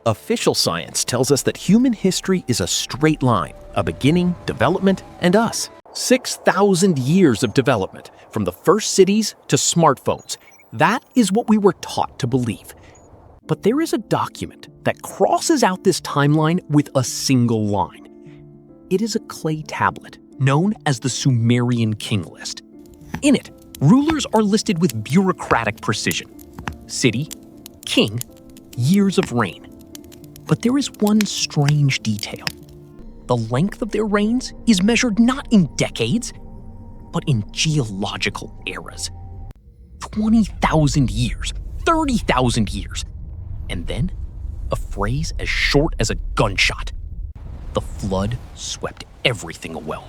Official science tells us that human history is a straight line, a beginning, development, and us. 6,000 years of development, from the first cities to smartphones. That is what we were taught to believe. But there is a document that crosses out this timeline with a single line. It is a clay tablet known as the Sumerian King List. In it, rulers are listed with bureaucratic precision. City, king, years of reign. But there is one strange detail. The length of their reigns is measured not in decades, but in geological eras. 20,000 years, 30,000 years, and then a phrase as short as a gunshot. The flood swept everything away.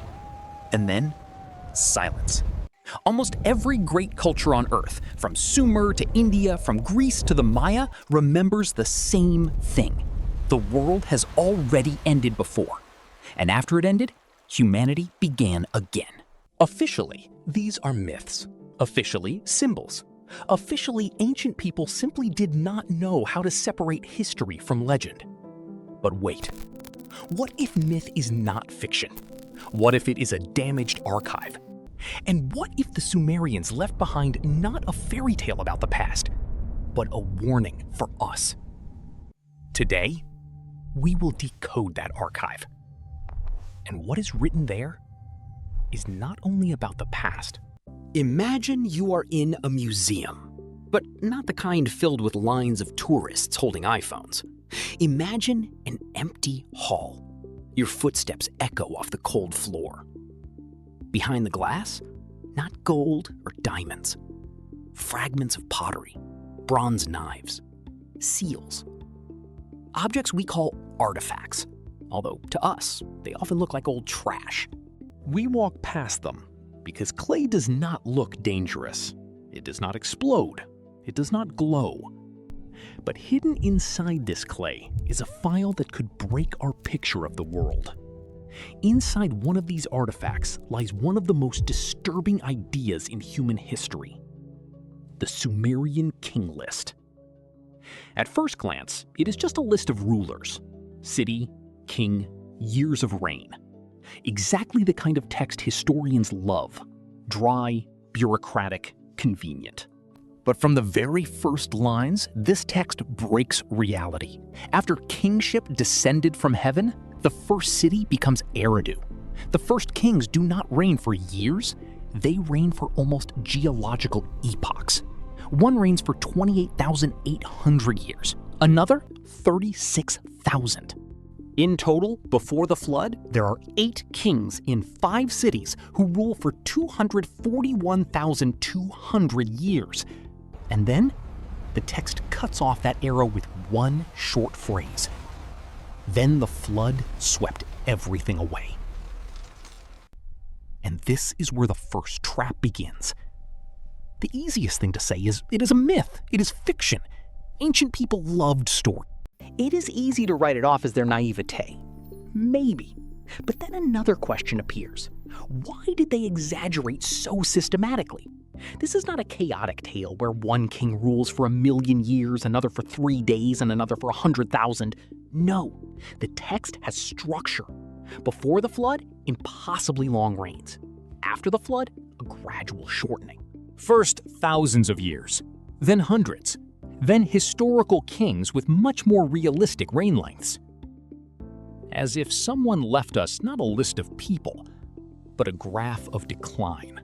And then, silence. Almost every great culture on Earth, from Sumer to India, from Greece to the Maya, remembers the same thing. The world has already ended before. And after it ended, humanity began again. Officially, these are myths. Officially, symbols. Officially, ancient people simply did not know how to separate history from legend. But wait, what if myth is not fiction? What if it is a damaged archive? And what if the Sumerians left behind not a fairy tale about the past, but a warning for us? Today, we will decode that archive. And what is written there is not only about the past. Imagine you are in a museum, but not the kind filled with lines of tourists holding iPhones. Imagine an empty hall. Your footsteps echo off the cold floor. Behind the glass, not gold or diamonds. Fragments of pottery, bronze knives, seals. Objects we call artifacts, although to us, they often look like old trash. We walk past them because clay does not look dangerous. It does not explode. It does not glow. But hidden inside this clay is a file that could break our picture of the world. Inside one of these artifacts lies one of the most disturbing ideas in human history: the Sumerian King List. At first glance, it is just a list of rulers: city, king, years of reign. Exactly the kind of text historians love: dry, bureaucratic, convenient. But from the very first lines, this text breaks reality. After kingship descended from heaven, the first city becomes Eridu. The first kings do not reign for years, they reign for almost geological epochs. One reigns for 28,800 years, another 36,000. In total, before the flood, there are 8 kings in 5 cities who rule for 241,200 years. And then, the text cuts off that era with one short phrase. Then the flood swept everything away. And this is where the first trap begins. The easiest thing to say is, it is a myth, it is fiction. Ancient people loved story. It is easy to write it off as their naivete. Maybe. But then another question appears. Why did they exaggerate so systematically? This is not a chaotic tale where one king rules for 1,000,000 years, another for 3 days, and another for 100,000. No, the text has structure. Before the flood, impossibly long reigns. After the flood, a gradual shortening. First, thousands of years, then hundreds, then historical kings with much more realistic reign lengths. As if someone left us not a list of people, but a graph of decline.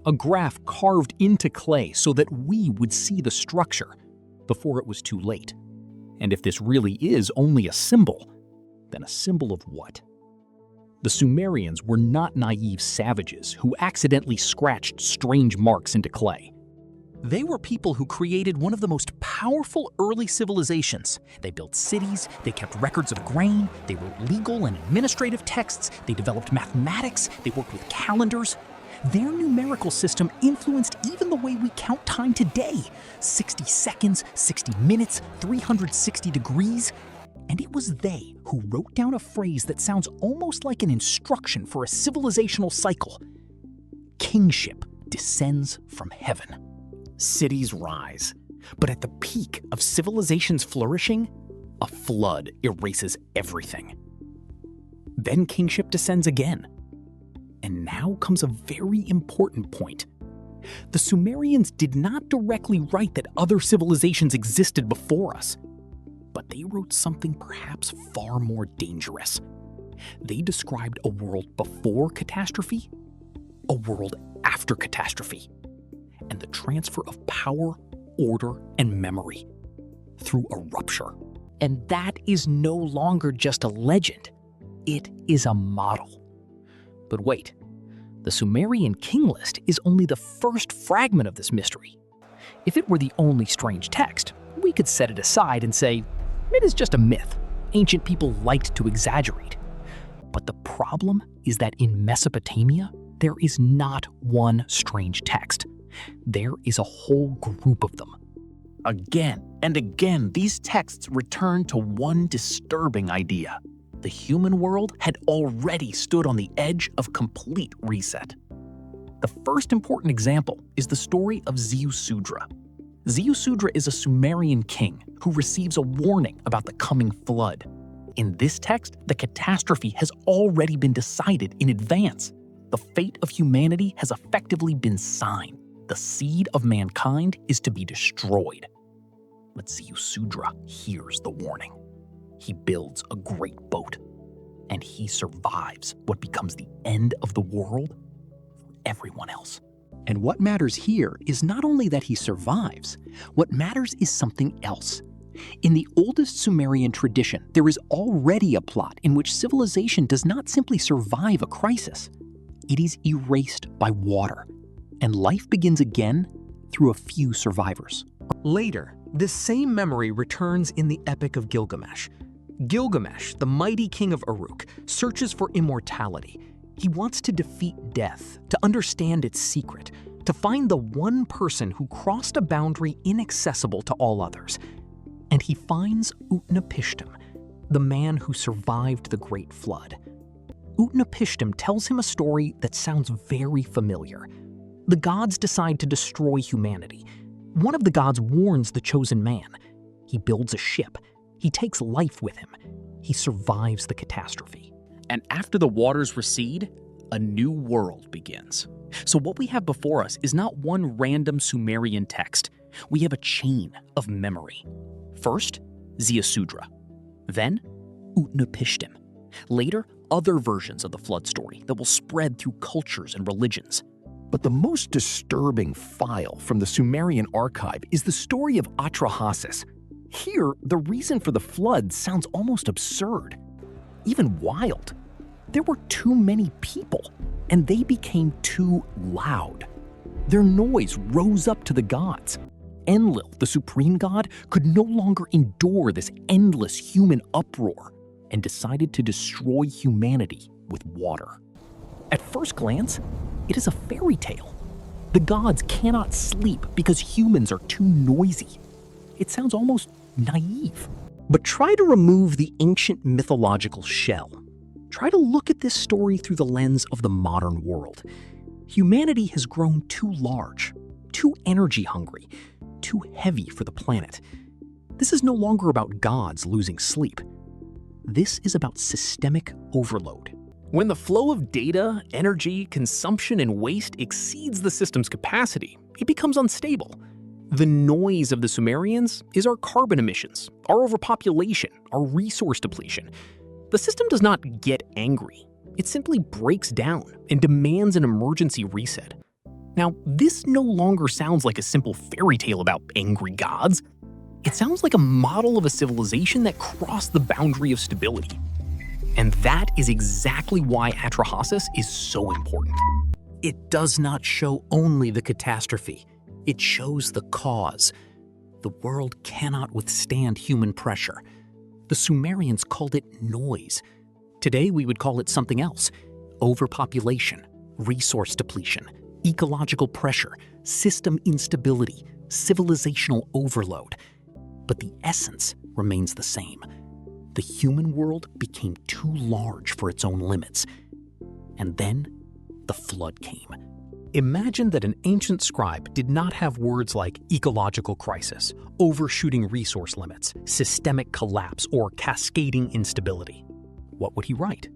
A graph carved into clay so that we would see the structure before it was too late. And if this really is only a symbol, then a symbol of what? The Sumerians were not naive savages who accidentally scratched strange marks into clay. They were people who created one of the most powerful early civilizations. They built cities, they kept records of grain, they wrote legal and administrative texts, they developed mathematics, they worked with calendars. Their numerical system influenced even the way we count time today. 60 seconds, 60 minutes, 360 degrees. And it was they who wrote down a phrase that sounds almost like an instruction for a civilizational cycle. Kingship descends from heaven. Cities rise. But at the peak of civilization's flourishing, A flood erases everything. Then kingship descends again. And now comes a very important point. The Sumerians did not directly write that other civilizations existed before us, but they wrote something perhaps far more dangerous. They described a world before catastrophe, a world after catastrophe, and the transfer of power, order, and memory through a rupture. And that is no longer just a legend. It is a model. But wait, the Sumerian King List is only the first fragment of this mystery. If it were the only strange text, we could set it aside and say, it is just a myth. Ancient people liked to exaggerate. But the problem is that in Mesopotamia, there is not one strange text. There is a whole group of them. Again and again, these texts return to one disturbing idea. The human world had already stood on the edge of complete reset. The first important example is the story of Ziusudra. Ziusudra is a Sumerian king who receives a warning about the coming flood. In this text, the catastrophe has already been decided in advance. The fate of humanity has effectively been signed. The seed of mankind is to be destroyed. But Ziusudra hears the warning. He builds a great boat, and he survives what becomes the end of the world for everyone else. And what matters here is not only that he survives, what matters is something else. In the oldest Sumerian tradition, there is already a plot in which civilization does not simply survive a crisis. It is erased by water, and life begins again through a few survivors. Later, this same memory returns in the Epic of Gilgamesh. Gilgamesh, the mighty king of Uruk, searches for immortality. He wants to defeat death, to understand its secret, to find the one person who crossed a boundary inaccessible to all others. And he finds Utnapishtim, the man who survived the Great Flood. Utnapishtim tells him a story that sounds very familiar. The gods decide to destroy humanity. One of the gods warns the chosen man. He builds a ship. He takes life with him. He survives the catastrophe. And after the waters recede, a new world begins. So what we have before us is not one random Sumerian text. We have a chain of memory. First, Ziusudra. Then, Utnapishtim. Later, other versions of the flood story that will spread through cultures and religions. But the most disturbing file from the Sumerian archive is the story of Atrahasis. Here, the reason for the flood sounds almost absurd, even wild. There were too many people, and they became too loud. Their noise rose up to the gods. Enlil, the supreme god, could no longer endure this endless human uproar and decided to destroy humanity with water. At first glance, it is a fairy tale. The gods cannot sleep because humans are too noisy. It sounds almost naive. But try to remove the ancient mythological shell. Try to look at this story through the lens of the modern world. Humanity has grown too large, too energy hungry, too heavy for the planet. This is no longer about gods losing sleep. This is about systemic overload. When the flow of data, energy, consumption, and waste exceeds the system's capacity, it becomes unstable. The noise of the Sumerians is our carbon emissions, our overpopulation, our resource depletion. The system does not get angry. It simply breaks down and demands an emergency reset. Now, this no longer sounds like a simple fairy tale about angry gods. It sounds like a model of a civilization that crossed the boundary of stability. And that is exactly why Atrahasis is so important. It does not show only the catastrophe. It shows the cause. The world cannot withstand human pressure. The Sumerians called it noise. Today we would call it something else: overpopulation, resource depletion, ecological pressure, system instability, civilizational overload. But the essence remains the same. The human world became too large for its own limits. And then the flood came. Imagine that an ancient scribe did not have words like ecological crisis, overshooting resource limits, systemic collapse, or cascading instability. What would he write?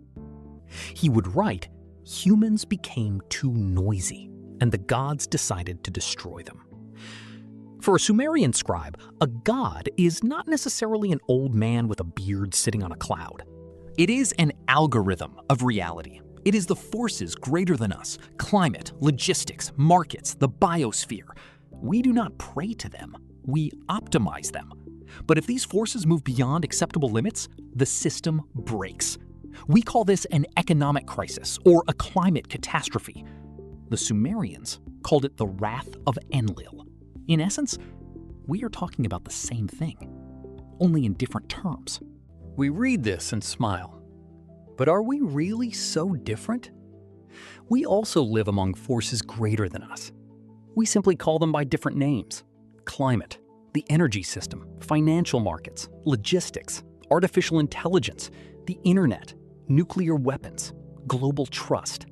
He would write, humans became too noisy, and the gods decided to destroy them. For a Sumerian scribe, a god is not necessarily an old man with a beard sitting on a cloud. It is an algorithm of reality. It is the forces greater than us: climate, logistics, markets, the biosphere. We do not pray to them, we optimize them. But if these forces move beyond acceptable limits, the system breaks. We call this an economic crisis or a climate catastrophe. The Sumerians called it the Wrath of Enlil. In essence, we are talking about the same thing, only in different terms. We read this and smile. But are we really so different? We also live among forces greater than us. We simply call them by different names: climate, the energy system, financial markets, logistics, artificial intelligence, the internet, nuclear weapons, global trust.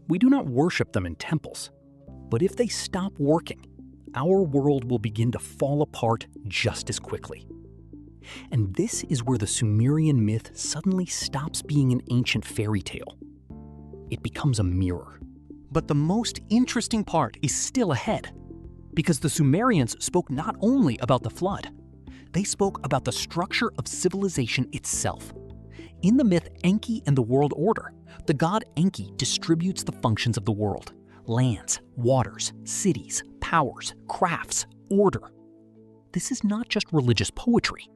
We do not worship them in temples, but if they stop working, our world will begin to fall apart just as quickly. And this is where the Sumerian myth suddenly stops being an ancient fairy tale. It becomes a mirror. But the most interesting part is still ahead, because the Sumerians spoke not only about the flood, they spoke about the structure of civilization itself. In the myth Enki and the World Order, the god Enki distributes the functions of the world: lands, waters, cities, powers, crafts, order. This is not just religious poetry.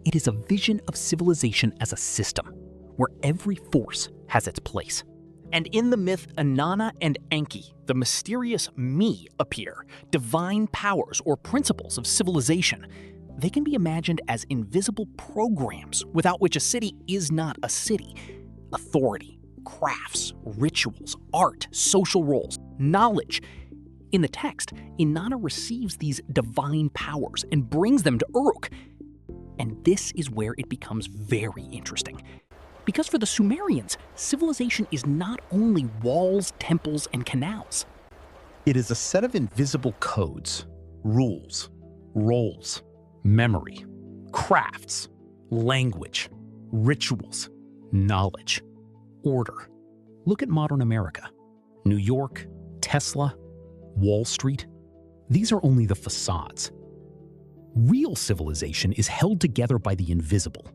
It is a vision of civilization as a system, where every force has its place. And in the myth Inanna and Enki, the mysterious me appear, divine powers or principles of civilization. They can be imagined as invisible programs without which a city is not a city. Authority, crafts, rituals, art, social roles, knowledge. In the text, Inanna receives these divine powers and brings them to Uruk. And this is where it becomes very interesting. Because for the Sumerians, civilization is not only walls, temples, and canals. It is a set of invisible codes, rules, roles, memory, crafts, language, rituals, knowledge, order. Look at modern America. New York, Tesla, Wall Street. These are only the facades. Real civilization is held together by the invisible.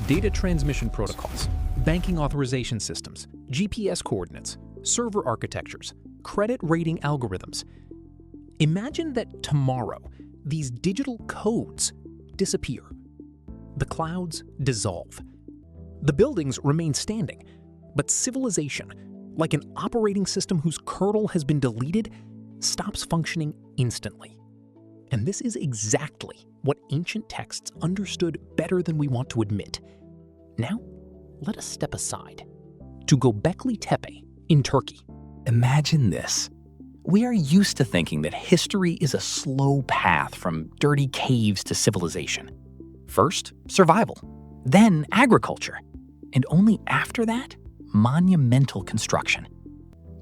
Data transmission protocols, banking authorization systems, GPS coordinates, server architectures, credit rating algorithms. Imagine that tomorrow, these digital codes disappear. The clouds dissolve. The buildings remain standing, but civilization, like an operating system whose kernel has been deleted, stops functioning instantly. And this is exactly what ancient texts understood better than we want to admit. Now, let us step aside to Göbekli Tepe in Turkey. Imagine this. We are used to thinking that history is a slow path from dirty caves to civilization. First, survival, then agriculture, and only after that, monumental construction.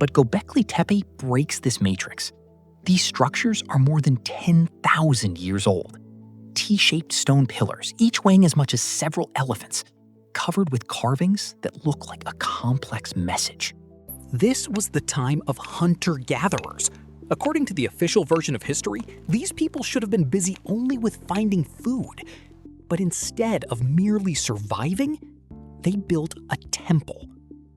But Göbekli Tepe breaks this matrix. These structures are more than 10,000 years old. T-shaped stone pillars, each weighing as much as several elephants, covered with carvings that look like a complex message. This was the time of hunter-gatherers. According to the official version of history, these people should have been busy only with finding food. But instead of merely surviving, they built a temple.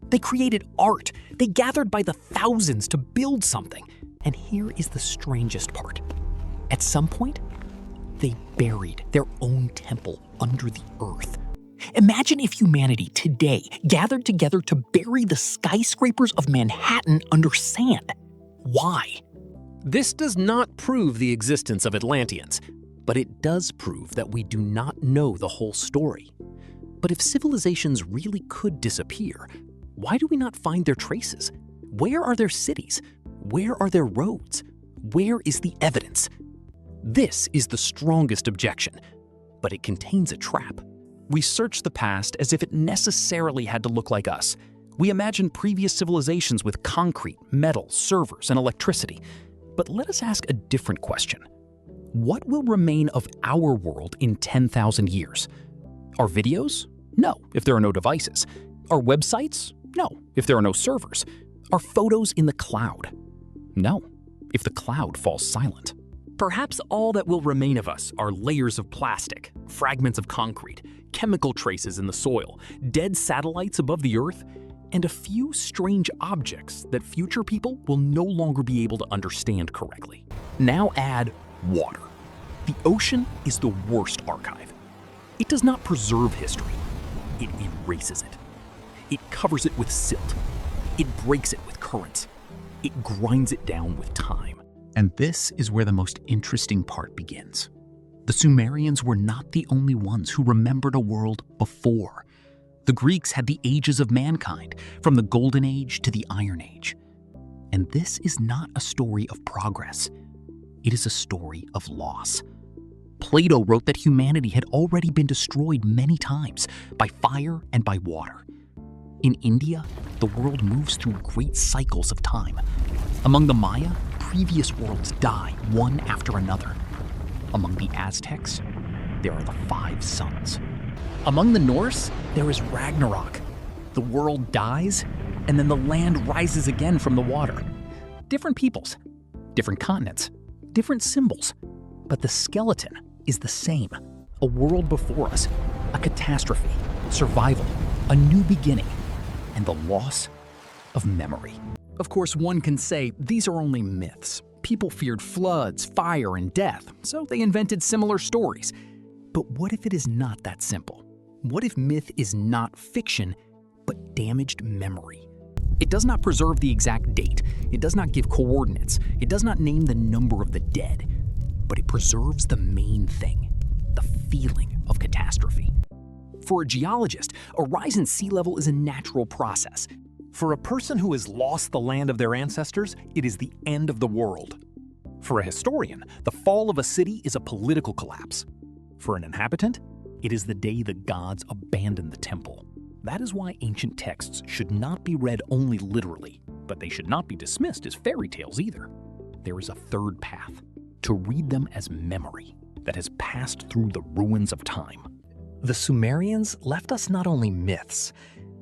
They created art. They gathered by the thousands to build something. And here is the strangest part. At some point, they buried their own temple under the earth. Imagine if humanity today gathered together to bury the skyscrapers of Manhattan under sand. Why? This does not prove the existence of Atlanteans, but it does prove that we do not know the whole story. But if civilizations really could disappear, why do we not find their traces? Where are their cities? Where are their roads? Where is the evidence? This is the strongest objection, but it contains a trap. We search the past as if it necessarily had to look like us, We imagine previous civilizations with concrete, metal, servers, and electricity. But let us ask a different question. What will remain of our world in 10,000 years? Our videos? No, if there are no devices. Our websites? No, if there are no servers. Our photos in the cloud? No, if the cloud falls silent. Perhaps all that will remain of us are layers of plastic, fragments of concrete, chemical traces in the soil, dead satellites above the Earth, and a few strange objects that future people will no longer be able to understand correctly. Now add water. The ocean is the worst archive. It does not preserve history. It erases it. It covers it with silt. It breaks it with currents. It grinds it down with time. And this is where the most interesting part begins. The Sumerians were not the only ones who remembered a world before. The Greeks had the ages of mankind, from the Golden Age to the Iron Age. And this is not a story of progress. It is a story of loss. Plato wrote that humanity had already been destroyed many times by fire and by water. In India, the world moves through great cycles of time. Among the Maya, previous worlds die one after another. Among the Aztecs, there are the 5 suns. Among the Norse, there is Ragnarok. The world dies, and then the land rises again from the water. Different peoples, different continents, different symbols, but the skeleton is the same. A world before us, a catastrophe, survival, a new beginning, and the loss of memory. Of course, one can say these are only myths. People feared floods, fire, and death, so they invented similar stories. But what if it is not that simple? What if myth is not fiction, but damaged memory? It does not preserve the exact date. It does not give coordinates. It does not name the number of the dead. But it preserves the main thing, the feeling of catastrophe. For a geologist, a rise in sea level is a natural process. For a person who has lost the land of their ancestors, it is the end of the world. For a historian, the fall of a city is a political collapse. For an inhabitant, it is the day the gods abandon the temple. That is why ancient texts should not be read only literally, but they should not be dismissed as fairy tales either. There is a third path, to read them as memory that has passed through the ruins of time. The Sumerians left us not only myths,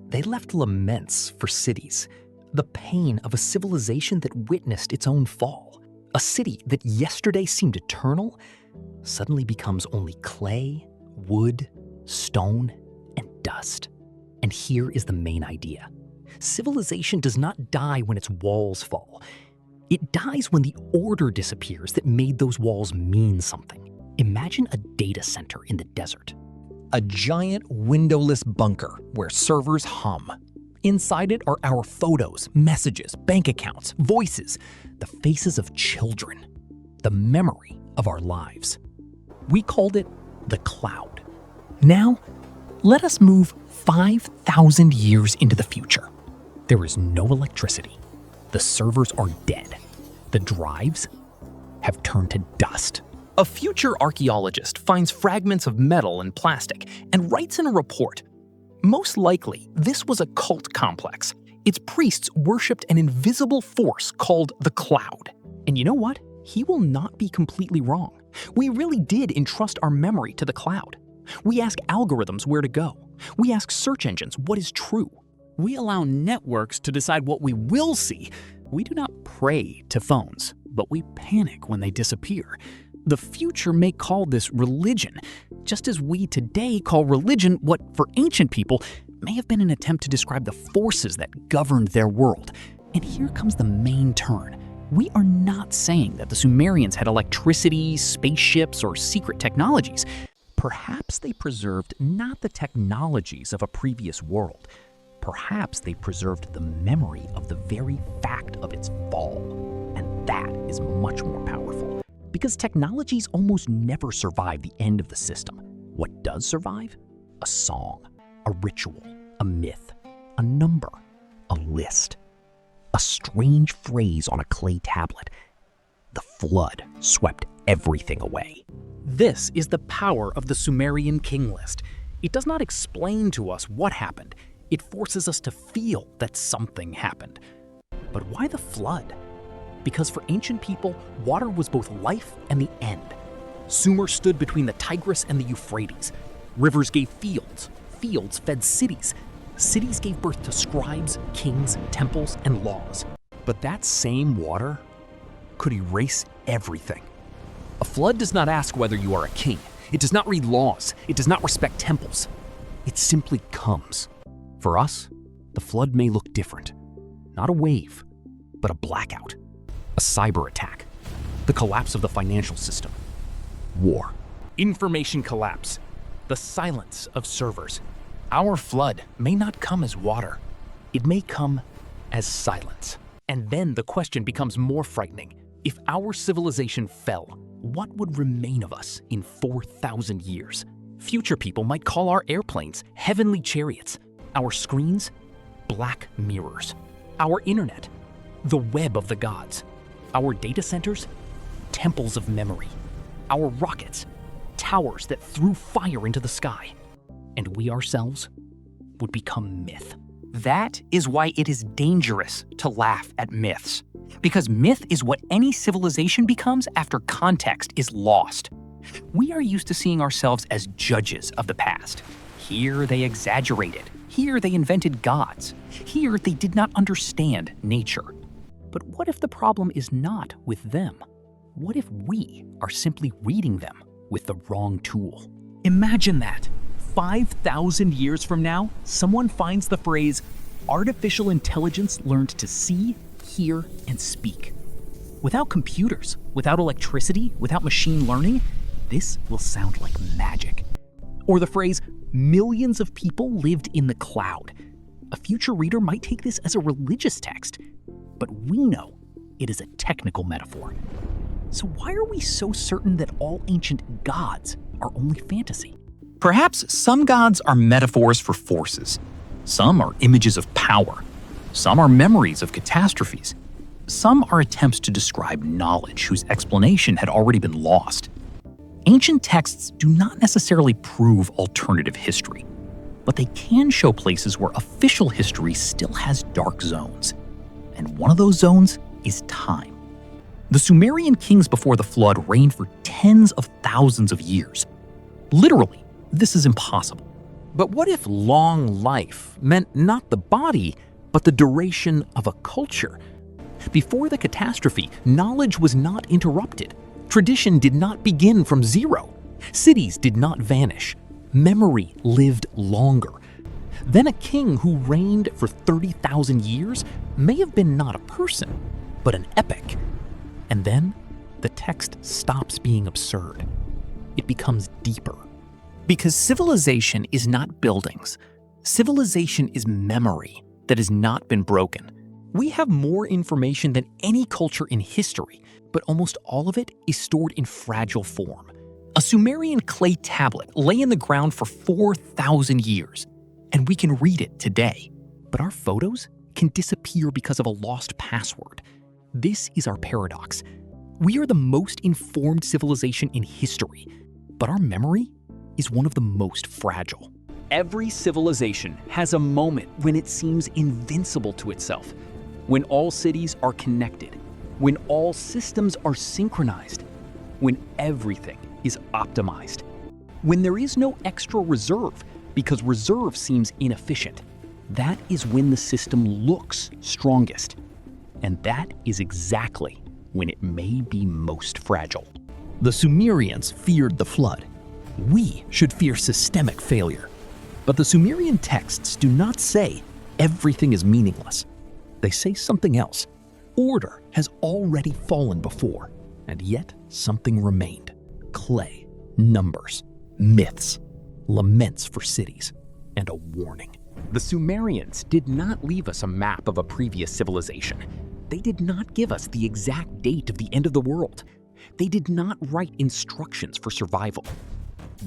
they left laments for cities, the pain of a civilization that witnessed its own fall. A city that yesterday seemed eternal suddenly becomes only clay, wood, stone, and dust. And here is the main idea. Civilization does not die when its walls fall. It dies when the order disappears that made those walls mean something. Imagine a data center in the desert. A giant windowless bunker where servers hum. Inside it are our photos, messages, bank accounts, voices, the faces of children, the memory of our lives. We called it the cloud. Now, let us move 5,000 years into the future. There is no electricity. The servers are dead. The drives have turned to dust. A future archaeologist finds fragments of metal and plastic and writes in a report. Most likely, this was a cult complex. Its priests worshipped an invisible force called the cloud. And you know what? He will not be completely wrong. We really did entrust our memory to the cloud. We ask algorithms where to go. We ask search engines what is true. We allow networks to decide what we will see. We do not pray to phones, but we panic when they disappear. The future may call this religion, just as we today call religion what, for ancient people, may have been an attempt to describe the forces that governed their world. And here comes the main turn. We are not saying that the Sumerians had electricity, spaceships, or secret technologies. Perhaps they preserved not the technologies of a previous world. Perhaps they preserved the memory of the very fact of its fall. And that is much more powerful. Because technologies almost never survive the end of the system. What does survive? A song, a ritual, a myth, a number, a list, a strange phrase on a clay tablet. The flood swept everything away. This is the power of the Sumerian King List. It does not explain to us what happened. It forces us to feel that something happened. But why the flood? Because for ancient people, water was both life and the end. Sumer stood between the Tigris and the Euphrates. Rivers gave fields. Fields fed cities. Cities gave birth to scribes, kings, temples, and laws. But that same water could erase everything. A flood does not ask whether you are a king. It does not read laws. It does not respect temples. It simply comes. For us, the flood may look different. Not a wave, but a blackout. A cyber attack. The collapse of the financial system. War. Information collapse. The silence of servers. Our flood may not come as water. It may come as silence. And then the question becomes more frightening. If our civilization fell, what would remain of us in 4,000 years? Future people might call our airplanes heavenly chariots, our screens black mirrors, our internet the web of the gods, our data centers temples of memory, our rockets towers that threw fire into the sky, and we ourselves would become myth. That is why it is dangerous to laugh at myths, because myth is what any civilization becomes after context is lost. We are used to seeing ourselves as judges of the past. Here they exaggerated. Here they invented gods. Here they did not understand nature. But what if the problem is not with them? What if we are simply reading them with the wrong tool? Imagine that. 5,000 years from now, someone finds the phrase, artificial intelligence learned to see, hear, and speak. Without computers, without electricity, without machine learning, this will sound like magic. Or the phrase, millions of people lived in the cloud. A future reader might take this as a religious text, but we know it is a technical metaphor. So why are we so certain that all ancient gods are only fantasy? Perhaps some gods are metaphors for forces. Some are images of power. Some are memories of catastrophes. Some are attempts to describe knowledge whose explanation had already been lost. Ancient texts do not necessarily prove alternative history, but they can show places where official history still has dark zones. And one of those zones is time. The Sumerian kings before the flood reigned for tens of thousands of years. Literally, this is impossible. But what if long life meant not the body, but the duration of a culture? Before the catastrophe, knowledge was not interrupted. Tradition did not begin from zero. Cities did not vanish. Memory lived longer. Then a king who reigned for 30,000 years may have been not a person, but an epic. And then the text stops being absurd. It becomes deeper. Because civilization is not buildings. Civilization is memory that has not been broken. We have more information than any culture in history, but almost all of it is stored in fragile form. A Sumerian clay tablet lay in the ground for 4,000 years, and we can read it today. But our photos can disappear because of a lost password. This is our paradox. We are the most informed civilization in history, but our memory is one of the most fragile. Every civilization has a moment when it seems invincible to itself, when all cities are connected, when all systems are synchronized, when everything is optimized, when there is no extra reserve because reserve seems inefficient. That is when the system looks strongest. And that is exactly when it may be most fragile. The Sumerians feared the flood. We should fear systemic failure. But the Sumerian texts do not say everything is meaningless. They say something else. Order has already fallen before, and yet something remained. Clay, numbers, myths, laments for cities, and a warning. The Sumerians did not leave us a map of a previous civilization. They did not give us the exact date of the end of the world. They did not write instructions for survival.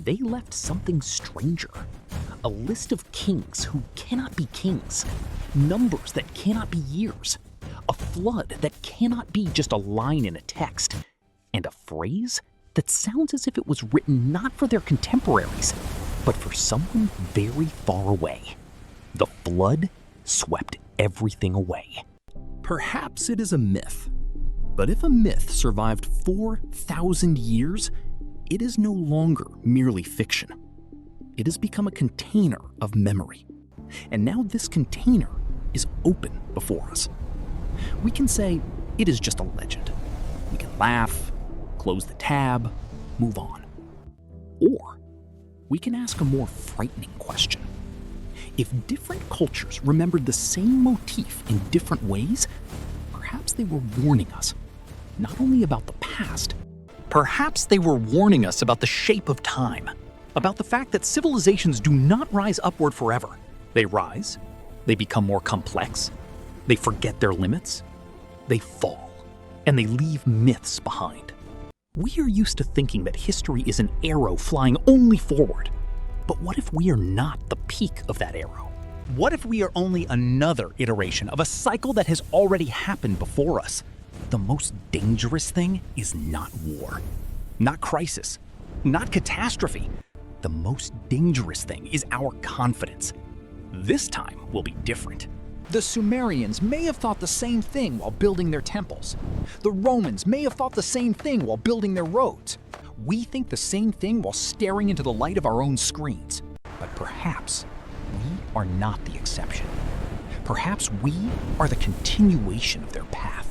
They left something stranger. A list of kings who cannot be kings. Numbers that cannot be years. A flood that cannot be just a line in a text. And a phrase that sounds as if it was written not for their contemporaries, but for someone very far away. The flood swept everything away. Perhaps it is a myth. But if a myth survived 4,000 years, it is no longer merely fiction. It has become a container of memory. And now this container is open before us. We can say it is just a legend. We can laugh, close the tab, move on. Or we can ask a more frightening question. If different cultures remembered the same motif in different ways, perhaps they were warning us, not only about the past, Perhaps they were warning us about the shape of time, about the fact that civilizations do not rise upward forever. They rise, they become more complex, they forget their limits, they fall, and they leave myths behind. We are used to thinking that history is an arrow flying only forward. But what if we are not the peak of that arrow? What if we are only another iteration of a cycle that has already happened before us? The most dangerous thing is not war, not crisis, not catastrophe. The most dangerous thing is our confidence. This time will be different. The Sumerians may have thought the same thing while building their temples. The Romans may have thought the same thing while building their roads. We think the same thing while staring into the light of our own screens. But perhaps we are not the exception. Perhaps we are the continuation of their path.